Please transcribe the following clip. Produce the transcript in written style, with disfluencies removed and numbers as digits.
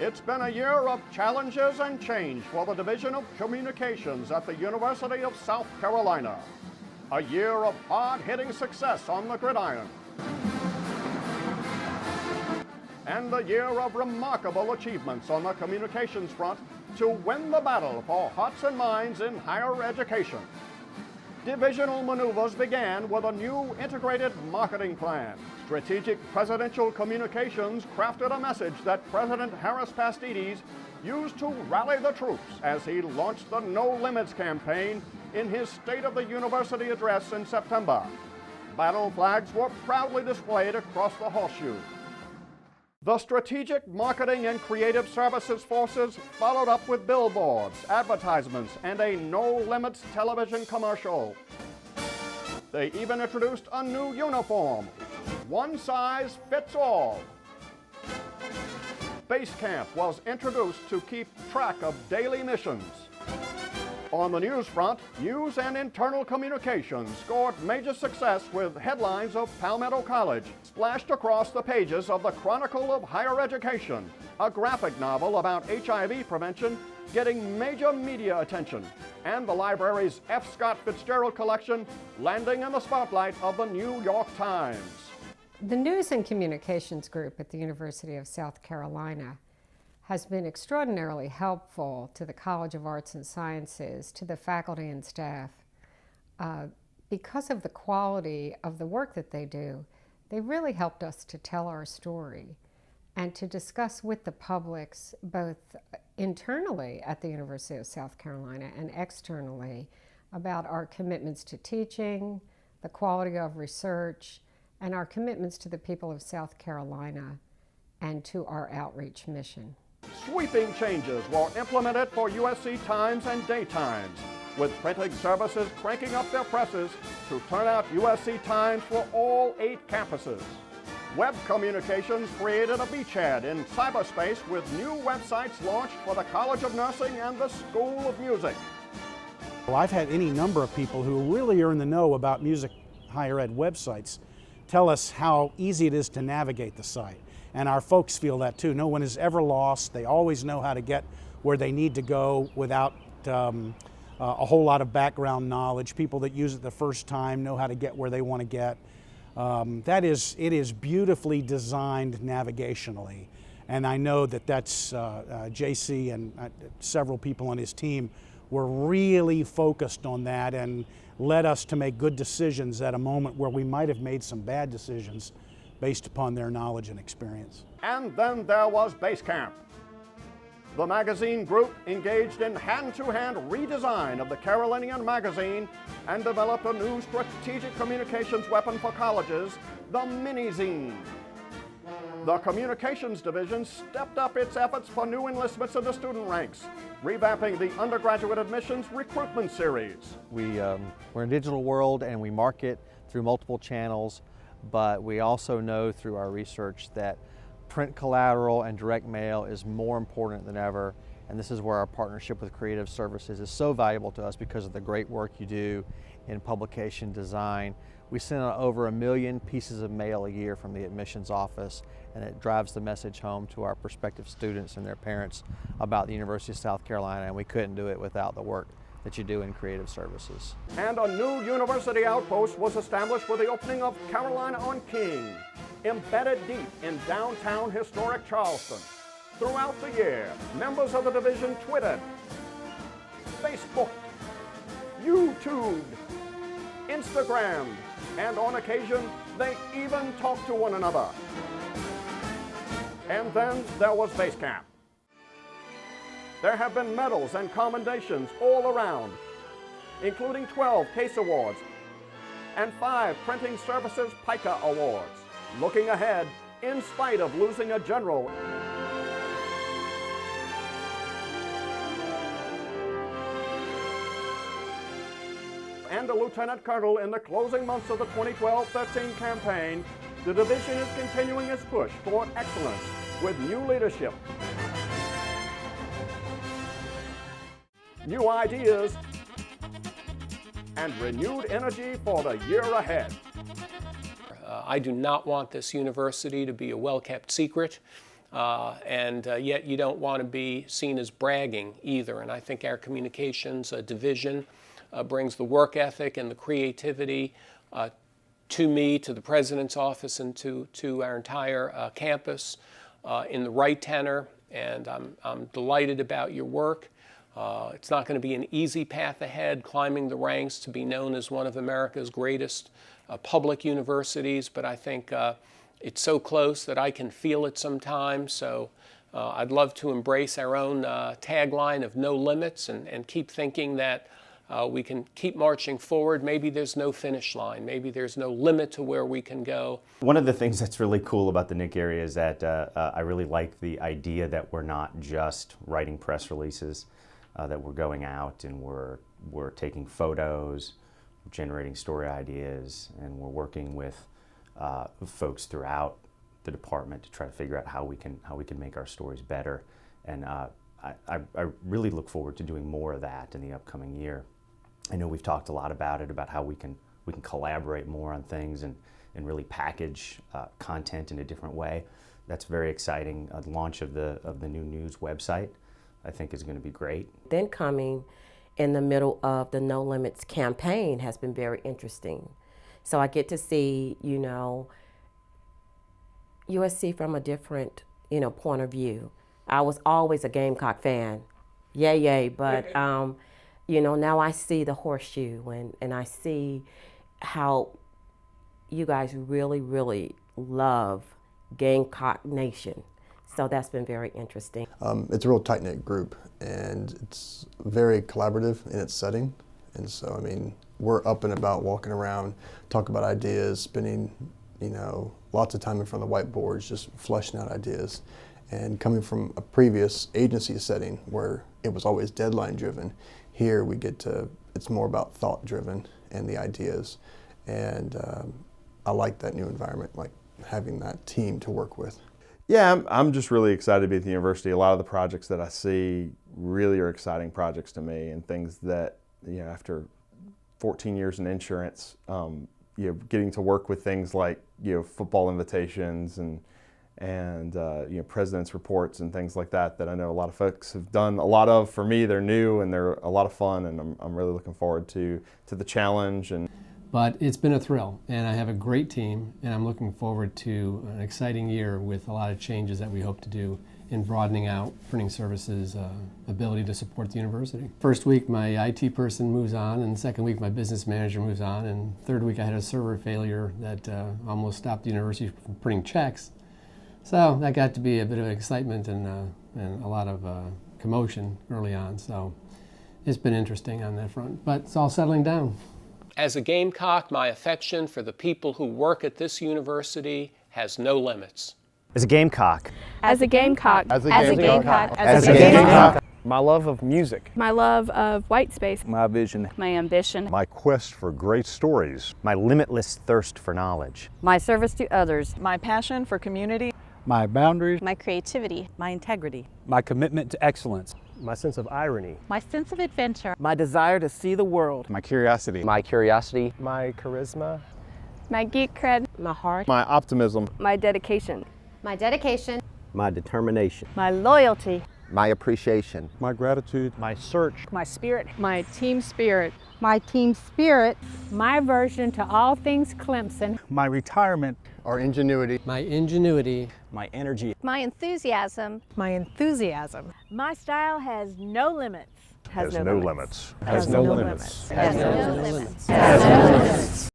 It's been a year of challenges and change for the Division of Communications at the University of South Carolina. A year of hard-hitting success on the gridiron. And a year of remarkable achievements on the communications front to win the battle for hearts and minds in higher education. Divisional maneuvers began with a new integrated marketing plan. Strategic Presidential Communications crafted a message that President Harris Pastides used to rally the troops as he launched the No Limits campaign in his State of the University address in September. Battle flags were proudly displayed across the horseshoe. The Strategic Marketing and Creative Services forces followed up with billboards, advertisements, and a No Limits television commercial. They even introduced a new uniform, one size fits all. Base Camp was introduced to keep track of daily missions. On the news front, news and internal communications scored major success with headlines of Palmetto College splashed across the pages of the Chronicle of Higher Education, a graphic novel about HIV prevention getting major media attention, and the library's F. Scott Fitzgerald collection landing in the spotlight of the New York Times. The News and Communications Group at the University of South Carolina has been extraordinarily helpful to the College of Arts and Sciences, to the faculty and staff. Because of the quality of the work that they do, they really helped us to tell our story and to discuss with the publics, both internally at the University of South Carolina and externally, about our commitments to teaching, the quality of research, and our commitments to the people of South Carolina and to our outreach mission. Sweeping changes were implemented for USC Times and Daytimes, with printing services cranking up their presses to turn out USC Times for all 8 campuses. Web Communications created a beachhead in cyberspace with new websites launched for the College of Nursing and the School of Music. Well, I've had any number of people who really are in the know about music higher ed websites tell us how easy it is to navigate the site. And our folks feel that too. No one is ever lost. They always know how to get where they need to go without a whole lot of background knowledge. People that use it the first time know how to get where they want to get. It is beautifully designed navigationally. And I know that that's JC and several people on his team were really focused on that and led us to make good decisions at a moment where we might have made some bad decisions based upon their knowledge and experience. And then there was Base Camp. The magazine group engaged in hand-to-hand redesign of the Carolinian magazine and developed a new strategic communications weapon for colleges, the Mini-Zine. The Communications Division stepped up its efforts for new enlistments in the student ranks, revamping the undergraduate admissions recruitment series. We're in a digital world and we market through multiple channels, but we also know through our research that print collateral and direct mail is more important than ever, and this is where our partnership with Creative Services is so valuable to us because of the great work you do in publication design. We send out over 1 million pieces of mail a year from the admissions office, and it drives the message home to our prospective students and their parents about the University of South Carolina, and we couldn't do it without the work that you do in Creative Services. And a new university outpost was established with the opening of Carolina on King, embedded deep in downtown historic Charleston. Throughout the year, members of the division Twittered, Facebooked, YouTubed, Instagrammed, and on occasion, they even talked to one another. And then there was Base Camp. There have been medals and commendations all around, including 12 CASE Awards and 5 Printing Services PICA Awards. Looking ahead, in spite of losing a general and a lieutenant colonel in the closing months of the 2012-13 campaign, the division is continuing its push toward excellence with new leadership, new ideas, and renewed energy for the year ahead. I do not want this university to be a well-kept secret. and yet you don't want to be seen as bragging either. And I think our communications division brings the work ethic and the creativity to me, to the President's office, and to our entire campus in the right tenor. And I'm delighted about your work. It's not going to be an easy path ahead, climbing the ranks to be known as one of America's greatest public universities, but I think it's so close that I can feel it sometimes. So I'd love to embrace our own tagline of no limits and keep thinking that we can keep marching forward. Maybe there's no finish line. Maybe there's no limit to where we can go. One of the things that's really cool about the Nick area is that I really like the idea that we're not just writing press releases, that we're going out and we're taking photos, generating story ideas, and we're working with folks throughout the department to try to figure out how we can make our stories better. And I really look forward to doing more of that in the upcoming year. I know we've talked a lot about it, about how we can collaborate more on things and really package content in a different way. That's very exciting. The launch of the new news website, I think, is going to be great. Then coming in the middle of the No Limits campaign has been very interesting. So I get to see, USC from a different, point of view. I was always a Gamecock fan, yay, but now I see the horseshoe and I see how you guys really, really love Gamecock Nation. So that's been very interesting. It's a real tight-knit group, and it's very collaborative in its setting. And so, we're up and about, walking around, talking about ideas, spending, lots of time in front of the whiteboards, just fleshing out ideas. And coming from a previous agency setting where it was always deadline-driven, here it's more about thought-driven and the ideas. And I like that new environment, like having that team to work with. Yeah, I'm just really excited to be at the university. A lot of the projects that I see really are exciting projects to me, and things that, after 14 years in insurance, getting to work with things like, football invitations and president's reports and things like that I know a lot of folks have done a lot of. For me, they're new and they're a lot of fun, and I'm really looking forward to the challenge. But it's been a thrill, and I have a great team, and I'm looking forward to an exciting year with a lot of changes that we hope to do in broadening out printing services' ability to support the university. First week, my IT person moves on, and second week, my business manager moves on, and third week, I had a server failure that almost stopped the university from printing checks. So that got to be a bit of excitement and a lot of commotion early on. So it's been interesting on that front, but it's all settling down. As a Gamecock, my affection for the people who work at this university has no limits. As a Gamecock. As a Gamecock. As a Gamecock. As a Gamecock. My love of music. My love of white space. My vision. My ambition. My quest for great stories. My limitless thirst for knowledge. My service to others. My passion for community. My boundaries. My creativity. My integrity. My commitment to excellence. My sense of irony. My sense of adventure. My desire to see the world. My curiosity. My curiosity. My charisma. My geek cred. My heart. My optimism. My dedication. My dedication. My determination. My loyalty. My appreciation. My gratitude. My search. My spirit. My team spirit. My team spirit. My aversion to all things Clemson. My retirement. Our ingenuity. My ingenuity. My energy. My enthusiasm. My enthusiasm. My style has no limits. Has no limits. Has no limits. Has no limits. Has no limits.